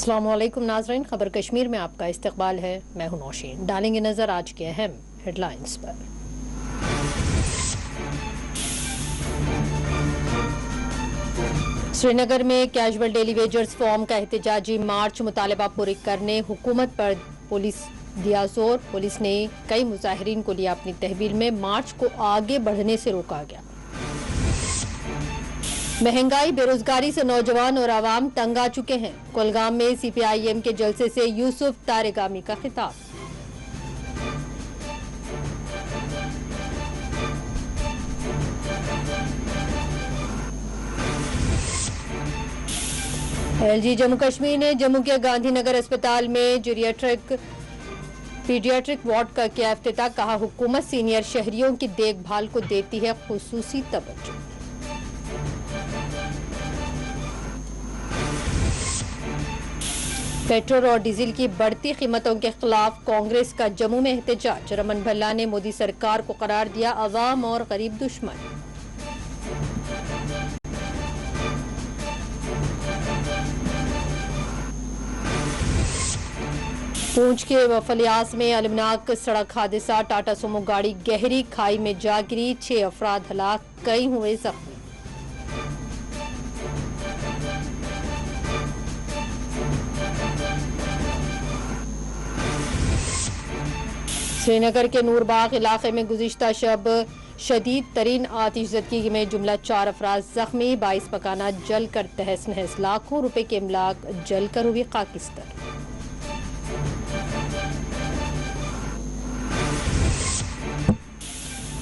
अस्सलाम वालेकुम नाज़रीन, खबर कश्मीर में आपका इस्तकबाल है। मैं हूं नौशीन। डालेंगे नजर आज के अहम हेडलाइंस पर। श्रीनगर में कैजुअल डेली वेजर्स फॉर्म का एहतजाजी मार्च मुतालबा पूरी करने हुकूमत पर पुलिस दिया जोर। पुलिस ने कई मुजाहिरीन को लिया अपनी तहवील में, मार्च को आगे बढ़ने से रोका गया। महंगाई बेरोजगारी से नौजवान और आवाम तंग आ चुके हैं। कुलगाम में CPIM के जलसे से यूसुफ तारेगामी का खिताब। LG जम्मू कश्मीर ने जम्मू के गांधीनगर अस्पताल में पीडियाट्रिक वार्ड का किया इफ्तिताह। कहा, हुकूमत सीनियर शहरियों की देखभाल को देती है खुसूसी तवज्जो। पेट्रोल और डीजल की बढ़ती कीमतों के खिलाफ कांग्रेस का जम्मू में एहतजाज। रमन भल्ला ने मोदी सरकार को करार दिया अवाम और गरीब दुश्मन। पूंछ के वफलियास में अलमनाक सड़क हादसा। टाटा सुमो गाड़ी गहरी खाई में जा गिरी, 6 अफराद हलाक, कई हुए जख्मी। श्रीनगर के नूरबाग इलाके में गुज़िश्ता शब शदीद तरीन आतिशज़दगी में जुमला 4 अफराद जख्मी। 22 मकाना जल कर तहस नहस, लाखों रुपए के इमलाक जल कर हुई खाकिस्तर।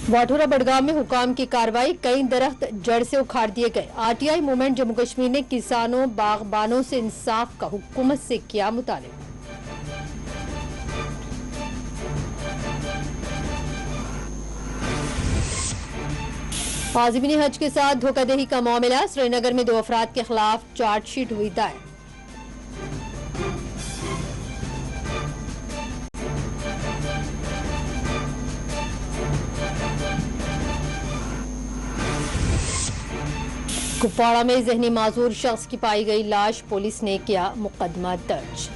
वाठूरा बडगाम में हुकाम की कार्रवाई, कई दरख्त जड़ से उखाड़ दिए गए। RTI मूवमेंट जम्मू कश्मीर ने किसानों बागबानों से इंसाफ का हुकूमत से किया मुतालिबा। आज़मीन हज के साथ धोखाधड़ी का मामला। श्रीनगर में 2 अफराद के खिलाफ चार्जशीट हुई दायर। कुपवाड़ा में जहनी माजूर शख्स की पाई गई लाश, पुलिस ने किया मुकदमा दर्ज।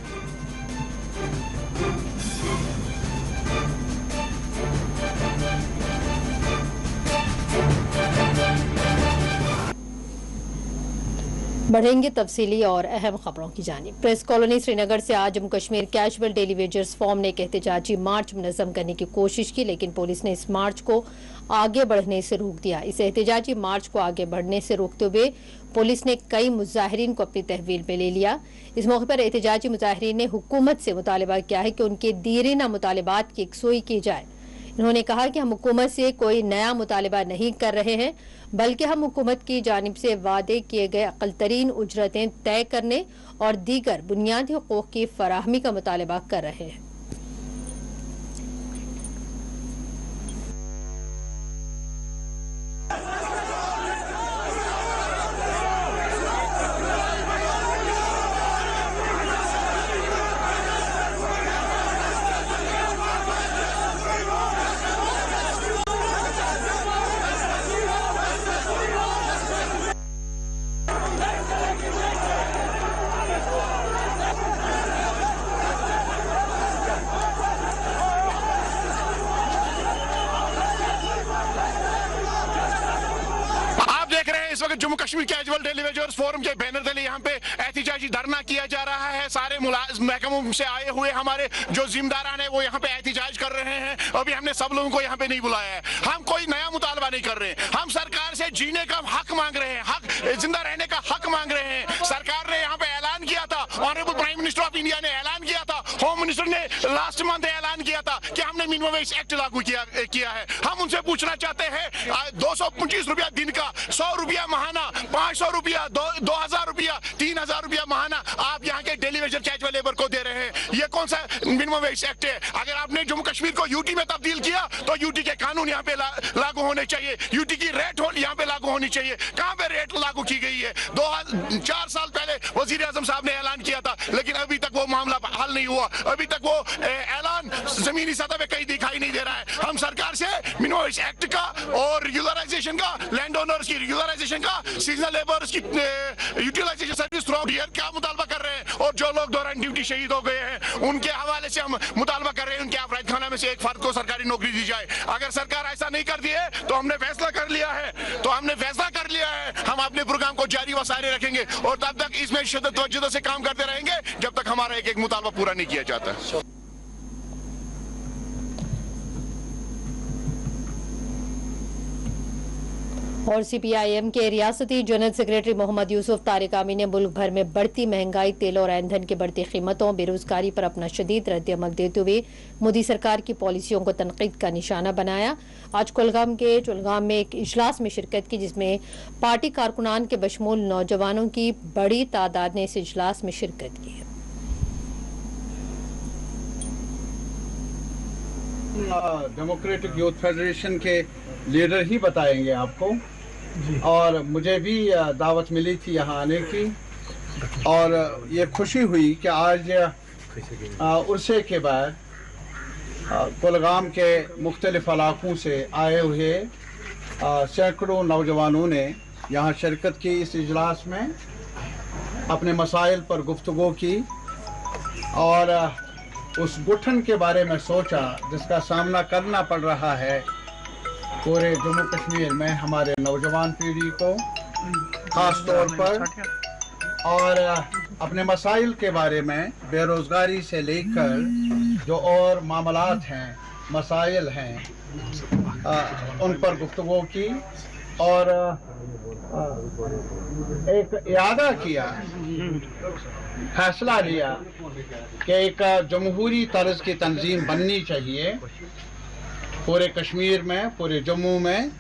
बढ़ेंगे तफसीली और अहम खबरों की जानिब। प्रेस कॉलोनी श्रीनगर से आज Jammu Kashmir casual daily wagers form ने एक एहतजाजी मार्च मुनज़्ज़म करने की कोशिश की, लेकिन पुलिस ने इस मार्च को आगे बढ़ने से रोक दिया। इस एहतजाजी मार्च को आगे बढ़ने से रोकते हुए पुलिस ने कई मुजाहिरीन को अपनी तहवील में ले लिया। इस मौके पर एहतजाजी मुजाहिरीन ने हुकूमत से मुतालबा किया है कि उनके दीरीना मुतालबात की यकसुई की जाए। उन्होंने कहा कि हम हुकूमत से कोई नया मुतालबा नहीं कर रहे हैं, बल्कि हम हुकूमत की जानिब से वादे किए गए अक़ल तरीन उजरतें तय करने और दीगर बुनियादी हुकूक़ की फराहमी का मुतालबा कर रहे हैं। इस वक्त Jammu Kashmir casual daily wagers forum के बैनर तले यहाँ पे एहतिजाजी धरना किया जा रहा है। सारे महकमों से आए हुए हमारे जो जिम्मेदारान है वो यहाँ पे एहतिजाज कर रहे हैं। अभी हमने सब लोगों को यहाँ पे नहीं बुलाया है। हम कोई नया मुतालबा नहीं कर रहे हैं। हम सरकार से जीने का हक मांग रहे हैं, हक जिंदा रहने का हक मांग रहे हैं। सरकार ने यहाँ पे ऐलान किया था, honourable prime minister of India ने ऐलान किया था, होम मिनिस्टर ने लास्ट मंथ ऐलान किया था कि हमने मिनिमम वेज एक्ट लागू किया है। हम उनसे पूछना चाहते हैं 225 रुपया दिन का, 100 रुपया महाना, 500 रुपया, 2000 रुपया, 3000 रुपया महाना आप यहाँ के डेली वेजर कैजुअल लेबर को दे रहे हैं। ये कौन सा मिनिमम वेज एक्ट है? अगर आपने जम्मू कश्मीर को यूटी में तब्दील किया तो यूटी के कानून यहाँ पे लागू होने चाहिए, यूटी की रेट यहाँ पे लागू होनी चाहिए। कहाँ पे रेट लागू की गई है? 4 साल पहले वजीर आजम साहब ने ऐलान किया था, लेकिन अभी तक वो मामला हल नहीं हुआ, अभी तक वो ऐलान जमीनी सतह पे कहीं दिखाई नहीं दे रहा है। हम सरकार से मिनिमम वेज एक्ट का और रेगुलराइजेशन का, लैंड ओनर्स की रेगुलराइजेशन का, सीजनल लेबर्स की utilization service throughout year का मुतालबा कर रहे हैं। और जो लोग दौरान ड्यूटी शहीद हो गए हैं उनके हवाले से हम मुतालबा कर रहे हैं उनके अफराद खाना में से एक फर्द को सरकारी नौकरी दी जाए। अगर सरकार ऐसा नहीं करती है तो हमने फैसला कर लिया है, हम अपने प्रोग्राम को जारी व सारी रखेंगे और तब तक इसमें शिद्दत व जिद्दत से काम करते रहेंगे जब तक हमारा एक मुतालबा पूरा नहीं किया जाता। और सीपीआईएम के रियासती जनरल सेक्रेटरी मोहम्मद यूसुफ तारिक आमी ने मुल्क भर में बढ़ती महंगाई, तेल और ईंधन की बढ़ती कीमतों, बेरोजगारी पर अपना शदीद रद्द-ए-अमल देते हुए मोदी सरकार की पॉलिसियों को तनकीद का निशाना बनाया। आज कुलगाम में एक इजलास में शिरकत की जिसमें पार्टी कारकुनान के बशमूल नौजवानों की बड़ी तादाद ने इस इजलास में शिरकत की। डेमोक्रेटिक यूथ फेडरेशन के लीडर ही बताएंगे आपको, और मुझे भी दावत मिली थी यहाँ आने की, और ये खुशी हुई कि आज उर्से के बाद कुलगाम के मुख्तलिफ इलाकों से आए हुए सैकड़ों नौजवानों ने यहाँ शिरकत की। इस इजलास में अपने मसाइल पर गुफ्तगू की और उस घुटन के बारे में सोचा जिसका सामना करना पड़ रहा है पूरे जम्मू कश्मीर में हमारे नौजवान पीढ़ी को ख़ास तौर पर, और अपने मसाइल के बारे में, बेरोज़गारी से लेकर जो और मामलात हैं, मसाइल हैं, उन पर गुफ्तगू की और एक इरादा किया, फैसला लिया कि एक जमहूरी तर्ज की तंजीम बननी चाहिए पूरे कश्मीर में, पूरे जम्मू में,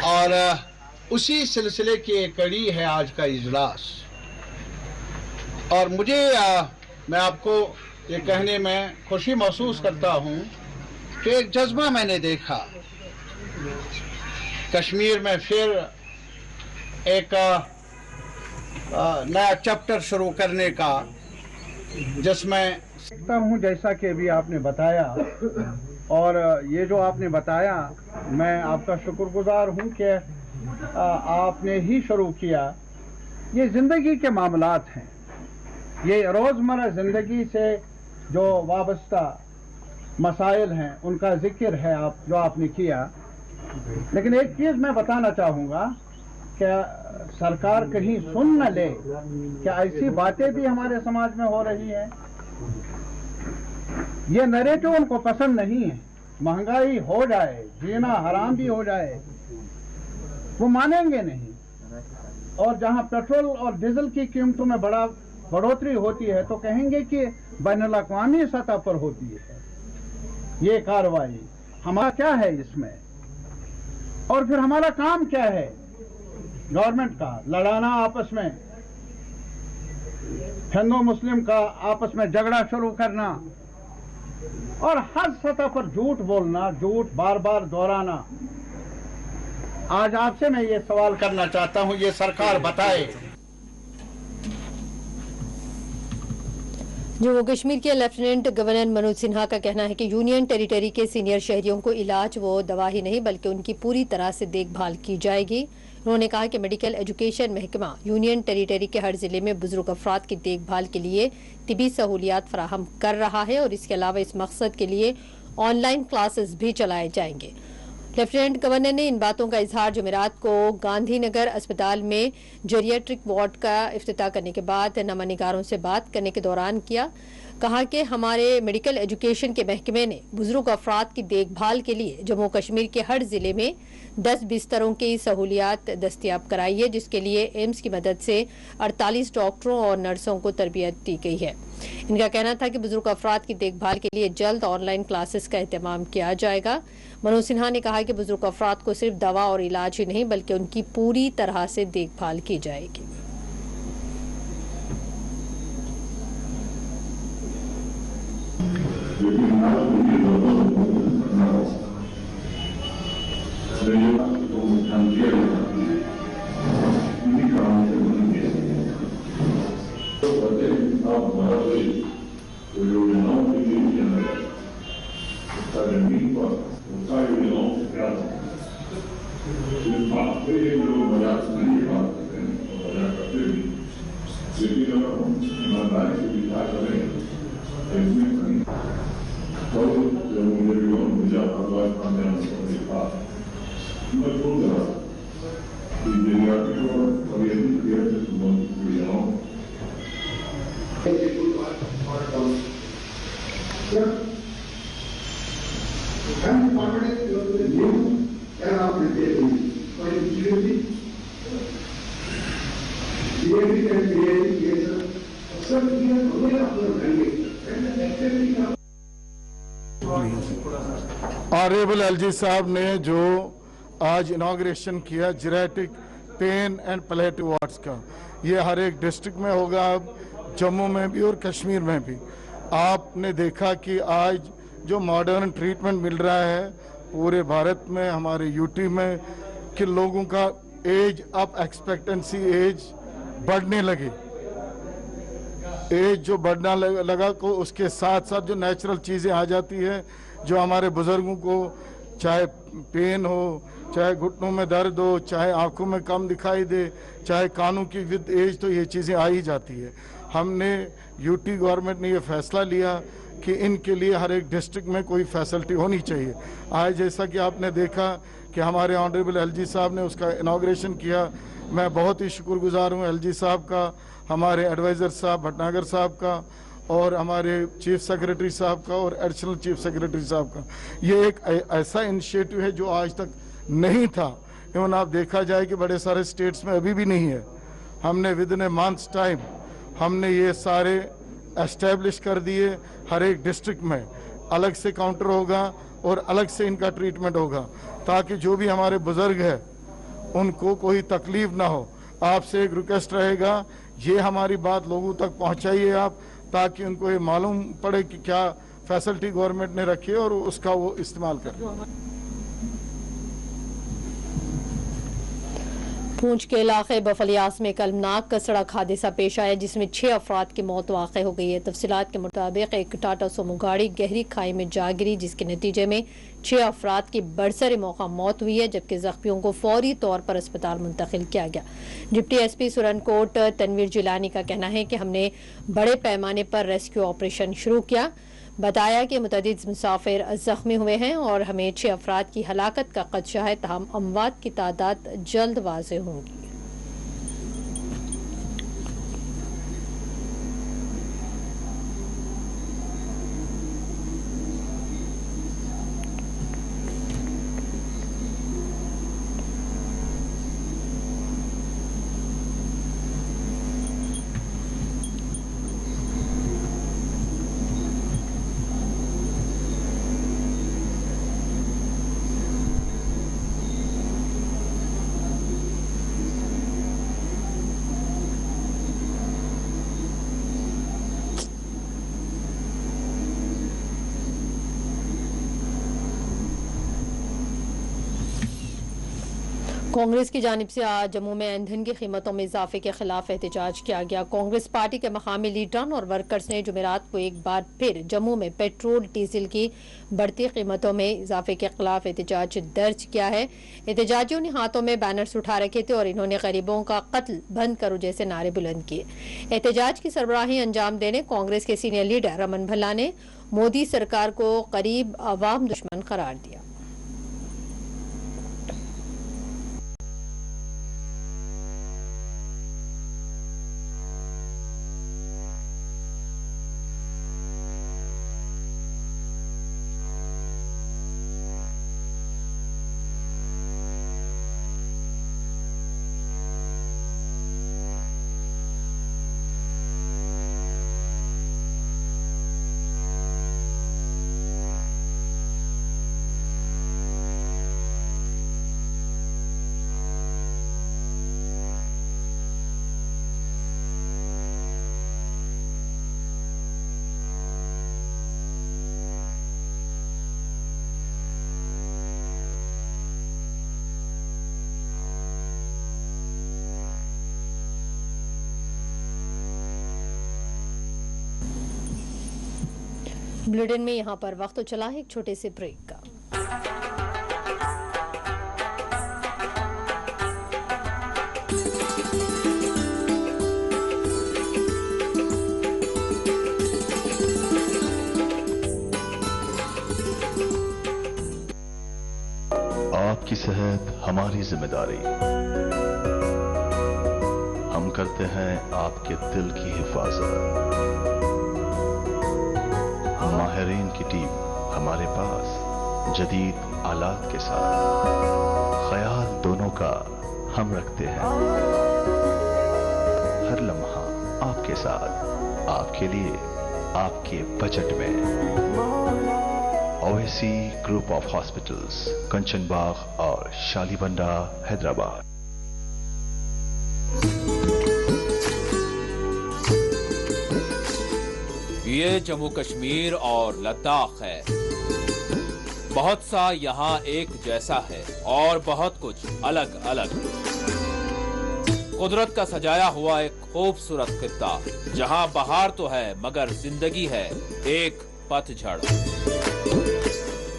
और उसी सिलसिले की एक कड़ी है आज का इजलास। और मैं आपको ये कहने में खुशी महसूस करता हूँ कि एक जज्बा मैंने देखा कश्मीर में, फिर एक नया चैप्टर शुरू करने का, जिसमें सीखता हूँ जैसा कि अभी आपने बताया। और ये जो आपने बताया, मैं आपका शुक्रगुजार हूँ कि आपने ही शुरू किया। ये ज़िंदगी के मामलात हैं, ये रोज़मर्रा ज़िंदगी से जो वाबस्ता मसाइल हैं उनका ज़िक्र है जो आपने किया। लेकिन एक चीज़ मैं बताना चाहूँगा कि सरकार कहीं सुन न ले कि ऐसी बातें भी हमारे समाज में हो रही हैं। ये नैरेटिव उनको पसंद नहीं है। महंगाई हो जाए, जीना हराम भी हो जाए, वो मानेंगे नहीं। और जहां पेट्रोल और डीजल की कीमतों में बढ़ोतरी होती है तो कहेंगे कि बैनुल-अक़वामी सतह पर होती है ये कार्रवाई। हमारा क्या है इसमें? और फिर हमारा काम क्या है गवर्नमेंट का? लड़ाना आपस में, हिंदू मुस्लिम का आपस में झगड़ा शुरू करना और हर सतह पर झूठ बोलना, झूठ बार बार दोहराना। आज आपसे मैं ये सवाल करना चाहता हूँ, ये सरकार बताए। जम्मू कश्मीर के लेफ्टिनेंट गवर्नर मनोज सिन्हा का कहना है कि यूनियन टेरिटरी के सीनियर शहरियों को इलाज व दवा ही नहीं बल्कि उनकी पूरी तरह से देखभाल की जाएगी। उन्होंने कहा कि मेडिकल एजुकेशन महकमा यूनियन टेरिटरी के हर जिले में बुजुर्ग अफराद की देखभाल के लिए तिबी सहूलियात फराहम कर रहा है और इसके अलावा इस मकसद के लिए ऑनलाइन क्लासेस भी चलाए जाएंगे। लेफ्टिनेंट गवर्नर ने इन बातों का इजहार जुमेरात को गांधीनगर अस्पताल में जेरियाट्रिक वार्ड का इफ्तिताह करने के बाद नमानिगारों से बात करने के दौरान किया। कहा कि हमारे मेडिकल एजुकेशन के महकमे ने बुजुर्ग अफराद की देखभाल के लिए जम्मू कश्मीर के हर जिले में 10 बिस्तरों की सहूलियात दस्तियाब कराई है, जिसके लिए एम्स की मदद से 48 डॉक्टरों और नर्सों को तरबियत दी गई है। इनका कहना था कि बुजुर्ग अफराद की देखभाल के लिए जल्द ऑनलाइन क्लासेस का एहतमाम किया जाएगा। मनोज सिन्हा ने कहा कि बुजुर्ग अफराद को सिर्फ दवा और इलाज ही नहीं बल्कि उनकी पूरी तरह से देखभाल की जाएगी। तो योजनाओं के लिए भी जाना जाता है, उसका जमीन पर उसका योजनाओं से क्या होता है। इस बात पे जो मजाक से नहीं बात करते हैं और मजाक करते भी, लेकिन अगर हम ईमानदारी से विचार करें इसमें कहीं तो जब मुझे मुजफ्फरबाद खाने देखा मैं सोच रहा कि जनजाति को परिवर्तन क्रिया से संबंधित योजनाओं ऑनरेबल एलजी साहब ने जो आज इनॉग्रेशन किया जेरेटिक पेन एंड पैलेटिव वार्ड्स का, ये हर एक डिस्ट्रिक्ट में होगा, अब जम्मू में भी और कश्मीर में भी। आपने देखा कि आज जो मॉडर्न ट्रीटमेंट मिल रहा है पूरे भारत में, हमारे यूटी में, कि लोगों का एज अप एक्सपेक्टेंसी एज बढ़ने लगे, एज जो बढ़ना लगा को उसके साथ साथ जो नेचुरल चीज़ें आ जाती है, जो हमारे बुजुर्गों को चाहे पेन हो, चाहे घुटनों में दर्द हो, चाहे आंखों में कम दिखाई दे, चाहे कानों की विद एज, तो ये चीज़ें आ ही जाती है। हमने यूटी गवर्नमेंट ने ये फैसला लिया कि इनके लिए हर एक डिस्ट्रिक्ट में कोई फैसिलिटी होनी चाहिए। आज जैसा कि आपने देखा कि हमारे ऑनरेबल एलजी साहब ने उसका इनॉग्रेशन किया, मैं बहुत ही शुक्रगुजार हूँ एलजी साहब का, हमारे एडवाइज़र साहब भटनागर साहब का, और हमारे चीफ सेक्रेटरी साहब का, और एडिशनल चीफ सेक्रेटरी साहब का। ये एक ऐसा इनिशिएटिव है जो आज तक नहीं था। इवन आप देखा जाए कि बड़े सारे स्टेट्स में अभी भी नहीं है। हमने with in A months time हमने ये सारे एस्टेब्लिश कर दिए। हर एक डिस्ट्रिक्ट में अलग से काउंटर होगा और अलग से इनका ट्रीटमेंट होगा, ताकि जो भी हमारे बुजुर्ग हैं उनको कोई तकलीफ ना हो। आपसे एक रिक्वेस्ट रहेगा, ये हमारी बात लोगों तक पहुंचाइए आप, ताकि उनको ये मालूम पड़े कि क्या फैसिलिटी गवर्नमेंट ने रखी है और उसका वो इस्तेमाल करें। पूंछ के इलाके बफलियास में कल नाक सड़क हादसा पेश आया, जिसमें 6 अफराद की मौत वाक़ हो गई है। तफसीलात के मुताबिक एक टाटा सोमो गाड़ी गहरी खाई में जा गिरी, जिसके नतीजे में 6 अफराद की बरसर मौका मौत हुई है, जबकि जख्मियों को फौरी तौर पर अस्पताल मुंतकिल किया गया। डिप्टी एसपी सुरनकोट तनवीर जिलानी का कहना है कि हमने बड़े पैमाने पर रेस्क्यू ऑपरेशन शुरू किया। बताया कि मुतअद्दिद मुसाफिर जख्मी हुए हैं और हमें 6 अफराद की हलाकत का खदशा है, तहम अमवात की तादाद जल्द वाज़ेह होंगी। कांग्रेस की जानिब से आज जम्मू में ईंधन की कीमतों में इजाफे के खिलाफ एहतजाज किया गया। कांग्रेस पार्टी के मकामी लीडरान और वर्कर्स ने जुमेरात को एक बार फिर जम्मू में पेट्रोल डीजल की बढ़ती कीमतों में इजाफे के खिलाफ एहतजाज दर्ज किया है। एहतजाजियों ने हाथों में बैनर्स उठा रखे थे और इन्होंने गरीबों का कत्ल बंद करो जैसे नारे बुलंद किए। एहतजाज की सरबराही अंजाम देने कांग्रेस के सीनियर लीडर रमन भल्ला ने मोदी सरकार को करीब अवाम दुश्मन करार दिया। बुलेटिन में यहाँ पर वक्त तो चला है एक छोटे से ब्रेक का। आपकी सेहत हमारी जिम्मेदारी। हम करते हैं आपके दिल की हिफाजत। माहिरीन की टीम हमारे पास जदीद आलात के साथ। ख्याल दोनों का हम रखते हैं। हर लम्हा आपके साथ, आपके लिए, आपके बजट में। ओएसी ग्रुप ऑफ हॉस्पिटल्स, कंचन बाग और शालीबंडा, हैदराबाद। ये जम्मू कश्मीर और लद्दाख है। बहुत सा यहाँ एक जैसा है और बहुत कुछ अलग अलग। कुदरत का सजाया हुआ एक खूबसूरत खित्ता, जहाँ बहार तो है मगर जिंदगी है एक पतझड़।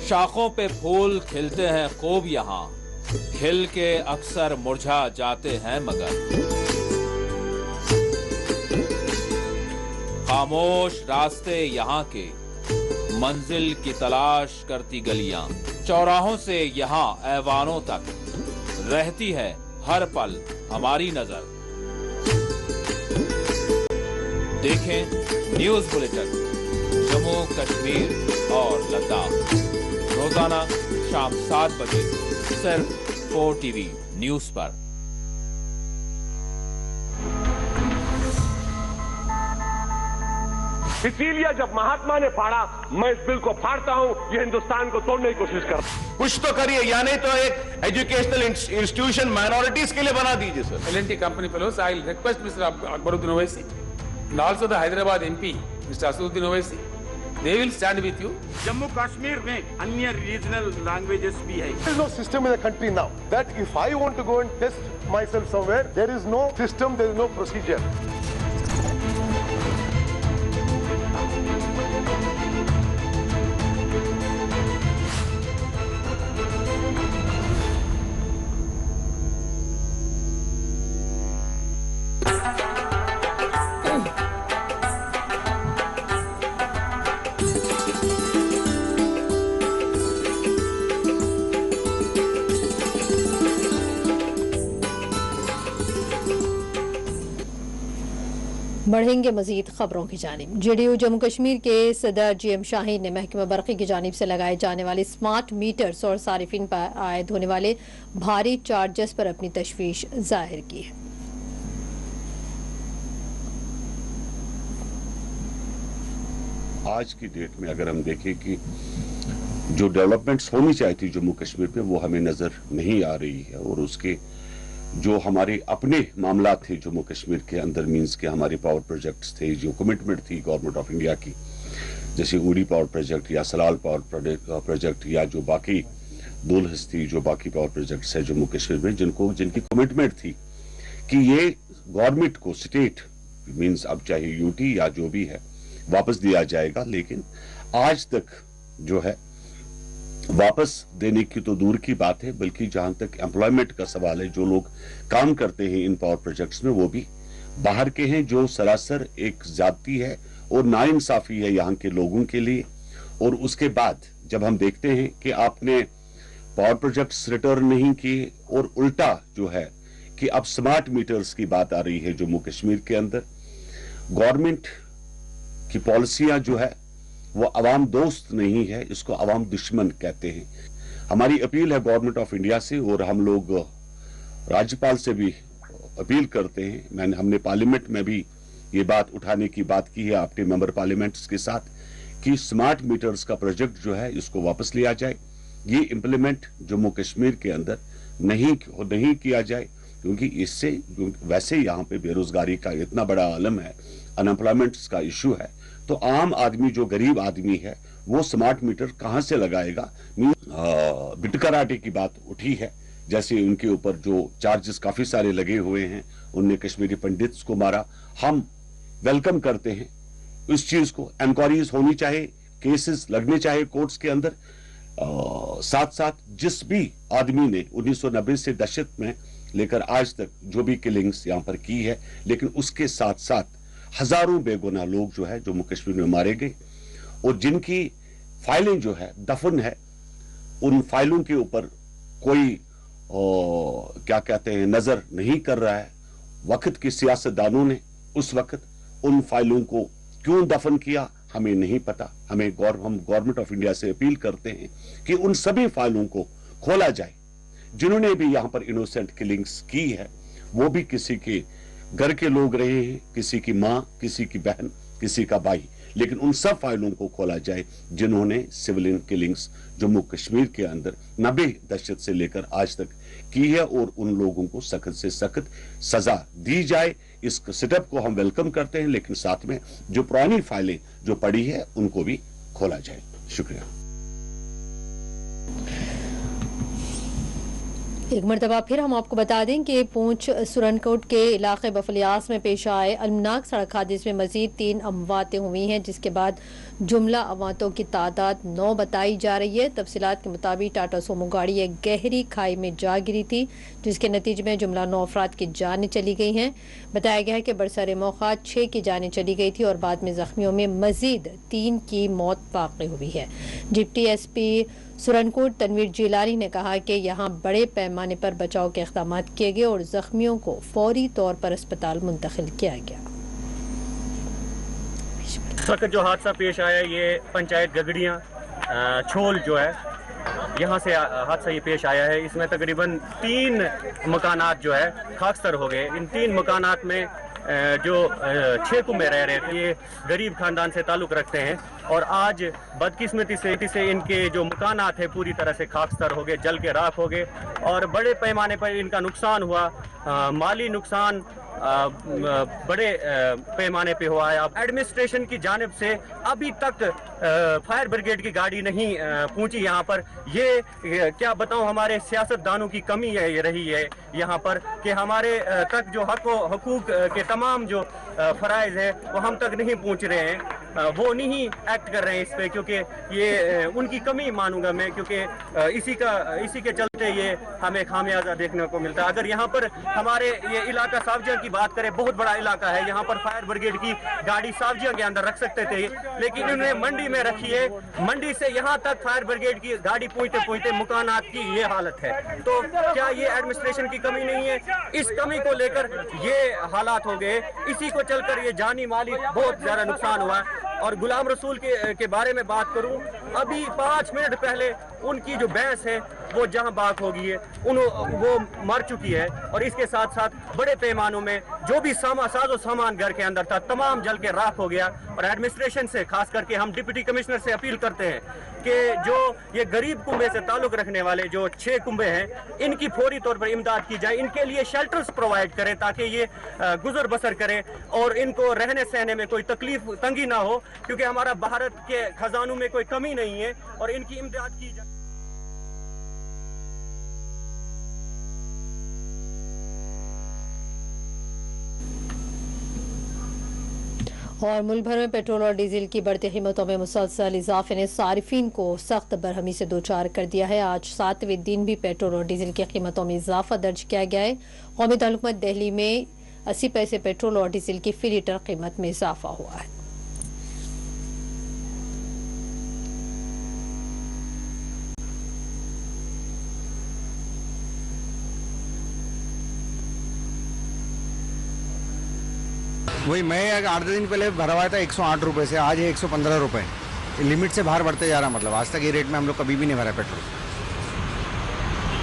शाखों पे फूल खिलते हैं खूब यहाँ, खिल के अक्सर मुरझा जाते हैं मगर। खामोश रास्ते यहाँ के, मंजिल की तलाश करती गलियां, चौराहों से यहाँ ऐवानों तक रहती है हर पल हमारी नजर। देखें न्यूज बुलेटिन जम्मू कश्मीर और लद्दाख रोजाना शाम 7 बजे सिर्फ 4 TV न्यूज पर। इसीलिए जब महात्मा ने फाड़ा, मैं इस बिल को फाड़ता हूं। ये हिंदुस्तान को तोड़ने की कोशिश कर। कुछ तो करिए, या नहीं तो एक एजुकेशनल इंस्टीट्यूशन माइनॉरिटीज के लिए बना दीजिए sir. L&T company fellows, I will request Mr. Akbaruddin Owaisi and also the Hyderabad MP, Mr. Asaduddin Owaisi. They will stand with you. Jammu Kashmir में अन्य रीजनल लैंग्वेजेस भी है। There is no system in the country now that if I want to go and test myself somewhere, there is no system, there is no procedure. बढ़ेंगे मजीद खबरों की जानिब। JDU Jammu Kashmir के सदर GM शाहीन ने महकमा बरक़ी की जानिब से लगाए जाने वाले स्मार्ट मीटर्स और सारिफिन पर आयद होने वाले भारी चार्जेस पर अपनी तशवीश जाहिर की है। आज की डेट में अगर हम देखें कि जो डेवलपमेंट्स होनी चाहिए थी जम्मू कश्मीर पे, वो हमें नजर नहीं आ रही है। और उसके जो हमारे अपने मामला थे जम्मू कश्मीर के अंदर, मींस के हमारे पावर प्रोजेक्ट्स थे, जो कमिटमेंट थी गवर्नमेंट ऑफ इंडिया की, जैसे उड़ी पावर प्रोजेक्ट या सलाल पावर प्रोजेक्ट या जो बाकी दुलहस थी, जो बाकी पावर प्रोजेक्ट्स है जम्मू कश्मीर में, जिनकी कमिटमेंट थी कि ये गवर्नमेंट को स्टेट मींस अब चाहे यूटी या जो भी है वापस दिया जाएगा। लेकिन आज तक जो है वापस देने की तो दूर की बात है, बल्कि जहां तक एम्प्लॉयमेंट का सवाल है, जो लोग काम करते हैं इन पावर प्रोजेक्ट्स में वो भी बाहर के हैं, जो सरासर एक ज्यादती है और नाइंसाफी है यहाँ के लोगों के लिए। और उसके बाद जब हम देखते हैं कि आपने पावर प्रोजेक्ट्स रिटर्न नहीं किए और उल्टा जो है कि अब स्मार्ट मीटर्स की बात आ रही है जम्मू कश्मीर के अंदर। गवर्नमेंट की पॉलिसियां जो है वो अवाम दोस्त नहीं है, इसको अवाम दुश्मन कहते हैं। हमारी अपील है गवर्नमेंट ऑफ इंडिया से, और हम लोग राज्यपाल से भी अपील करते हैं। हमने पार्लियामेंट में भी ये बात उठाने की बात की है अपने मेंबर पार्लियामेंट्स के साथ कि स्मार्ट मीटर्स का प्रोजेक्ट जो है इसको वापस लिया जाए। ये इंप्लीमेंट जम्मू कश्मीर के अंदर नहीं किया जाए, क्योंकि इससे वैसे यहाँ पे बेरोजगारी का इतना बड़ा आलम है, अनएम्प्लॉयमेंट का इशू है, तो आम आदमी जो गरीब आदमी है वो स्मार्ट मीटर कहां से लगाएगा। बिटकराटे की बात उठी है, जैसे उनके ऊपर जो चार्जेस काफी सारे लगे हुए हैं, उनने कश्मीरी पंडित्स को मारा। हम वेलकम करते हैं इस चीज को, इंक्वायरीज होनी चाहिए, केसेस लगने चाहिए कोर्ट्स के अंदर। साथ साथ जिस भी आदमी ने 1990 से दहशत में लेकर आज तक जो भी किलिंग्स यहां पर की है, लेकिन उसके साथ साथ हजारों बेगुनाह लोग जो है जम्मू कश्मीर में मारे गए और जिनकी फाइलें जो है दफन है, उन फाइलों के ऊपर कोई क्या कहते हैं नजर नहीं कर रहा है। वक्त के सियासतदानों ने उस वक्त उन फाइलों को क्यों दफन किया हमें नहीं पता। हम गवर्नमेंट ऑफ इंडिया से अपील करते हैं कि उन सभी फाइलों को खोला जाए जिन्होंने भी यहां पर इनोसेंट किलिंग्स की है। वो भी किसी के घर के लोग रहे हैं, किसी की मां, किसी की बहन, किसी का भाई, लेकिन उन सब फाइलों को खोला जाए जिन्होंने सिविलियन किलिंग्स जम्मू कश्मीर के अंदर 90 दहशत से लेकर आज तक की है और उन लोगों को सख्त से सख्त सजा दी जाए। इस सेटअप को हम वेलकम करते हैं, लेकिन साथ में जो पुरानी फाइलें जो पड़ी है उनको भी खोला जाए। शुक्रिया। एक मरतबा फिर हम आपको बता दें कि पूंछ सुरनकोट के इलाके बफलियास में पेश आए अलमनाक सड़क हादसे में मजीद 3 अमवातें हुई हैं, जिसके बाद जुमला अमवातों की तादाद 9 बताई जा रही है। तफसीलात के मुताबिक टाटा सोमो गाड़ी एक गहरी खाई में जा गिरी थी, जिसके नतीजे में जुमला 9 अफराद की जानें चली गई हैं। बताया गया है कि बरसरे मौका 6 की जानें चली गई थी और बाद में जख्मियों में मजीद 3 की मौत वाक़ई हुई है। डिप्टी SP सुरनकोट तनवीर जिलानी ने कहा कि यहाँ बड़े पैमाने पर बचाव के इक़दाम किए गए और जख्मियों को फौरी तौर पर अस्पताल मुंतकिल किया गया। इस वक्त जो हादसा पेश आया ये पंचायत गगड़ियाँ छोल जो है यहाँ से हादसा ये पेश आया है। इसमें तकरीबन 3 मकानात जो है खाकसर हो गए। इन 3 मकानात में जो 6 कुंबे रह रहे थे, ये गरीब खानदान से ताल्लुक़ रखते हैं और आज बदकिस्मती से इनके जो मकानात है पूरी तरह से खाकसर हो गए, जल के राख हो गए और बड़े पैमाने पर इनका नुकसान हुआ। माली नुकसान बड़े पैमाने पे हुआ है। अब एडमिनिस्ट्रेशन की जानिब से अभी तक फायर ब्रिगेड की गाड़ी नहीं पहुंची यहाँ पर। ये क्या बताऊं, हमारे सियासतदानों की कमी है ये रही है यहाँ पर कि हमारे तक जो हक व हकूक के तमाम जो फ़राइज़ है वो हम तक नहीं पहुँच रहे हैं। वो नहीं एक्ट कर रहे हैं इस पे, क्योंकि ये उनकी कमी मानूंगा मैं, क्योंकि इसी के चलते ये हमें खामियाजा देखने को मिलता है। अगर यहाँ पर हमारे ये इलाका सावजिया की बात करें, बहुत बड़ा इलाका है, यहाँ पर फायर ब्रिगेड की गाड़ी सावजिया के अंदर रख सकते थे, लेकिन इन्होंने मंडी में रखी है। मंडी से यहाँ तक फायर ब्रिगेड की गाड़ी पहुँचते मकानात की ये हालत है। तो क्या ये एडमिनिस्ट्रेशन की कमी नहीं है? इस कमी को लेकर ये हालात हो गए। इसी को चलकर ये जानी माली बहुत ज्यादा नुकसान हुआ। और गुलाम रसूल के बारे में बात करूं, अभी 5 मिनट पहले उनकी जो भैंस है वो जहां बाग हो गई है, वो मर चुकी है और इसके साथ साथ बड़े पैमानों में जो भी साजो सामान घर के अंदर था तमाम जल के राख हो गया। और एडमिनिस्ट्रेशन से खास करके हम डिप्टी कमिश्नर से अपील करते हैं कि जो ये गरीब कुंबे से ताल्लुक रखने वाले जो 6 कुंबे हैं, इनकी फौरी तौर पर इमदाद की जाए, इनके लिए शेल्टर्स प्रोवाइड करें ताकि ये गुजर बसर करें और इनको रहने सहने में कोई तकलीफ तंगी ना हो, क्योंकि हमारा भारत के खजानों में कोई कमी नहीं है और इनकी इमदाद की जाए। और मुल्क भर में पेट्रोल और डीजल की बढ़ती कीमतों में मुसलसल इजाफे ने सारिफिन को सख्त बरहमी से दो चार कर दिया है। आज 7वें दिन भी पेट्रोल और डीजल की कीमतों में इजाफा दर्ज किया गया है। कौमी हुकूमत दिल्ली में 80 पैसे पेट्रोल और डीजल की फी लीटर कीमत में इजाफा हुआ है। वही मैं 8 दिन पहले भरवाया था 108 रुपये से, आज है 115 रुपये। लिमिट से बाहर बढ़ते जा रहा, मतलब आज तक ये रेट में हम लोग कभी भी नहीं भरा पेट्रोल।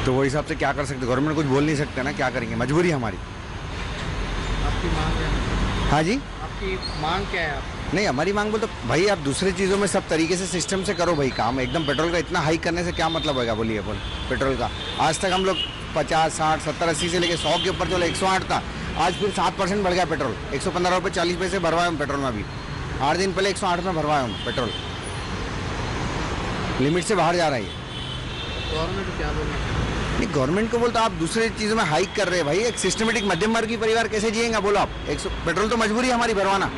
तो वो हिसाब से क्या कर सकते, गवर्नमेंट कुछ बोल नहीं सकते ना, क्या करेंगे, मजबूरी हमारी। आपकी मांग है? हाँ जी, आपकी मांग क्या है? नहीं, हमारी मांग बोल तो भाई आप दूसरी चीज़ों में सब तरीके से सिस्टम से करो भाई काम। एकदम पेट्रोल का इतना हाई करने से क्या मतलब होगा, बोलिए बोल। पेट्रोल का आज तक हम लोग 50, 60, 70, 80 से लेके 100 के ऊपर चलो, 108 था, आज फिर 7% बढ़ गया पेट्रोल। 115 रुपये 40 पैसे भरवाए हम पेट्रोल में। अभी 8 दिन पहले 108 में भरवाए हम पेट्रोल। लिमिट से बाहर जा रहा है। गवर्नमेंट क्या बोल रहा है? नहीं, गवर्नमेंट को बोलते आप दूसरी चीज़ों में हाइक कर रहे हैं भाई। एक सिस्टमेटिक मध्यम वर्गीय परिवार कैसे जिएगा बोलो आप? पेट्रोल तो मजबूरी है हमारी भरवाना,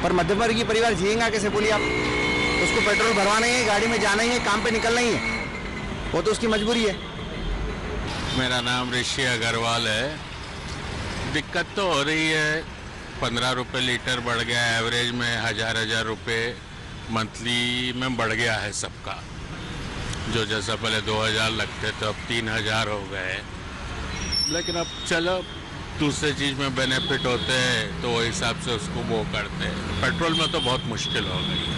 पर मध्यम वर्गीय परिवार जिएगा कैसे बोलिए आप? उसको पेट्रोल भरवाना ही है, गाड़ी में जाना ही है, काम पे निकलना ही है, वो तो उसकी मजबूरी है। मेरा नाम ऋषि अग्रवाल है। दिक्कत तो हो रही है, 15 रुपये लीटर बढ़ गया, एवरेज में 1000 रुपये मंथली में बढ़ गया है सबका। जो जैसा पहले 2000 लगते तो अब 3000 हो गए, लेकिन अब चलो दूसरे चीज़ में बेनिफिट होते हैं तो वो हिसाब से उसको वो करते हैं। पेट्रोल में तो बहुत मुश्किल हो गई है।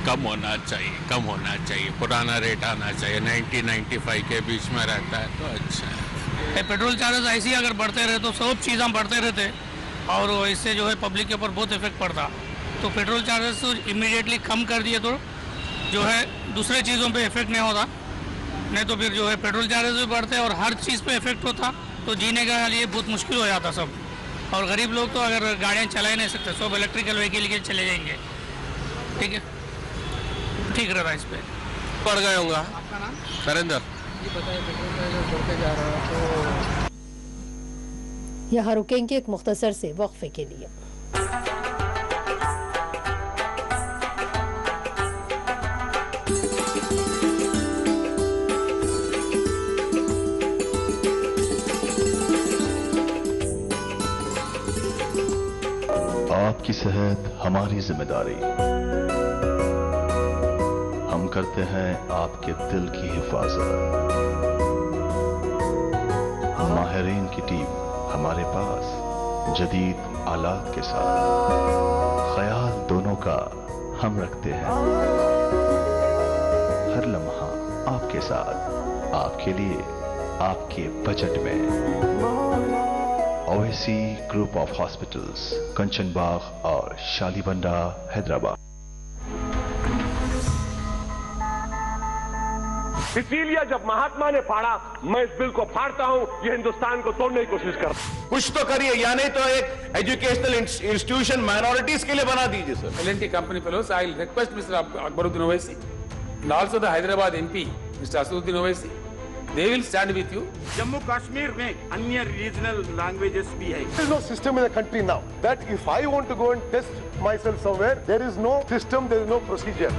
कम होना चाहिए, पुराना रेट आना चाहिए, 90-95 के बीच में रहता है तो अच्छा है। पेट्रोल चार्जेस ऐसे ही अगर बढ़ते रहे तो सब चीज़ें बढ़ते रहते और इससे जो है पब्लिक के ऊपर बहुत इफेक्ट पड़ता। तो पेट्रोल चार्जेस तो इमीडिएटली कम कर दिए तो जो है दूसरे चीज़ों पे इफेक्ट नहीं होता, नहीं तो फिर जो है पेट्रोल चार्जेस भी बढ़ते और हर चीज़ पे इफेक्ट होता तो जीने का लिए बहुत मुश्किल हो जाता सब। और गरीब लोग तो अगर गाड़ियाँ चला ही नहीं सकते, सब इलेक्ट्रिकल व्हीकल के चले जाएंगे। ठीक है, ठीक रहता इस पर। बढ़ गए होगा। आपका नाम? सरेंद्र। ये बताइए, पेट्रोल प्राइस बढ़ते जा रहा है तो यहाँ रुकेंगे एक मुख्तसर से वक्फे के लिए। आपकी सेहत हमारी जिम्मेदारी। हम करते हैं आपके दिल की हिफाजत। माहिरीन की टीम हमारे पास जदीद आलात के साथ। ख्याल दोनों का हम रखते हैं, हर लम्हा आपके साथ, आपके लिए, आपके बजट में। ओवैसी ग्रुप ऑफ हॉस्पिटल्स, कंचन बाग और शालीबंडा, हैदराबाद। इसीलिए जब महात्मा ने फाड़ा, मैं इस बिल को फाड़ता हूं। ये हिंदुस्तान को तोड़ने की कोशिश कर। कुछ तो करिए, या नहीं तो एक एजुकेशनल इंस्टीट्यूशन माइनॉरिटीज के लिए बना दीजिए sir. L&T company fellows, I will request Mr. Akbaruddin Owaisi and also the Hyderabad MP, Mr. Asaduddin Owaisi. They will stand with you. Jammu Kashmir में अन्य रीजनल लैंग्वेजेस भी है। There is no system in the country now that if I want to go and test myself somewhere, there is no system, there is no procedure.